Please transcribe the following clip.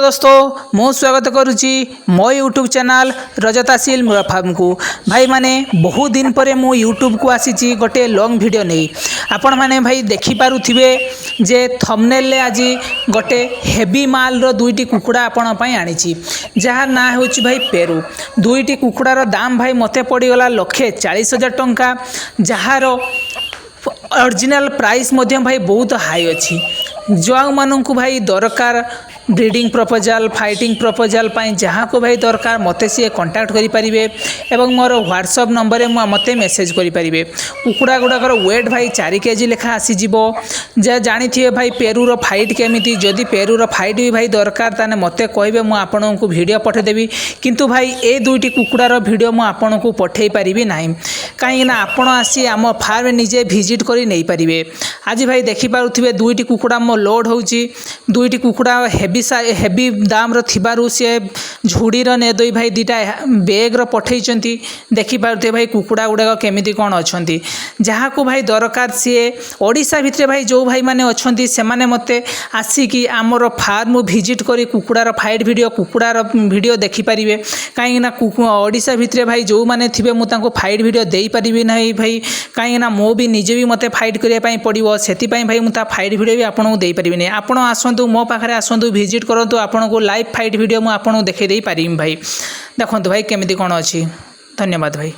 दोस्तों मु स्वागत करुच्ची मो यूट्यूब चैनल रजताशील मुरा फार्म को भाई माने बहुत दिन पर मु यूट्यूब को आसी गोटे लॉन्ग वीडियो नहीं आपण माने भाई देखि पारुथिबे जे थंबनेल ले आज गोटे हेवी माल रो दुईटी कुकुड़ा आपण पई आनीची जहार ना होची भाई पेरू दुईटी कुकुड़ार दाम भाई मते पड़ीगला 1,40,000 टंका जहार ओरिजिनल प्राइस मध्य भाई बहुत हाई अच्छी जो मानू भाई दरकार ब्रीडिंग प्रपोजल फाइटिंग प्रपोजल जहाँ को भाई दरकार मत सी कंटाक्ट करें एवं मोर व्हाट्सअप नंबर में मत मेसेज करेंगे कुकुड़ा गुड़ाकर वेट भाई 4 kg लेखा आसीज जानी थे भाई पेरूर फाइट केमी जदि पेरूर फाइट भी भाई दरकार ताने मत कहे मुझे आपन को वीडियो पठेदेवी किंतु भाई ए दुईटी कुकुड़ार वीडियो मुझे आपन को पठे पारि ना कहीं आपण आसी आम फार्म निजे विजिट कर नहीं पारे आज भाई देखिपे दुईटी कुकुड़ा मो लोड हो दुईटी कुकुड़ा हेवी दाम रू सी झुड़ीर नेदई भाई दीटा बेग्र पठे देखिपे भाई कुकुड़ा गुड़ाक केमी कौन अच्छा जहाँ को भाई दरकार सी ओडिशा भितर भाई जो भाई मैंने अच्छा से मत आसिकी आमर फार्म विजिट कर कुकुड़ार फाइट वीडियो कुकुड़ार वीडियो देखिपारे कहीं ओडिशा भितर भाई जो मैंने थे मुझे फाइट वीडियो दे पारि ना भाई कहीं मो भी निजे भी मत फाइट करने पड़ो से भाई मुझे फाइट वीडियो भी आपको दे पारि आपड़ आसतु मो पाखे आसतु विजिट करूँ आपन को लाइव फाइट वीडियो मुझे आपको देखा पारि भाई देखो भाई केमी कौन अच्छी धन्यवाद भाई।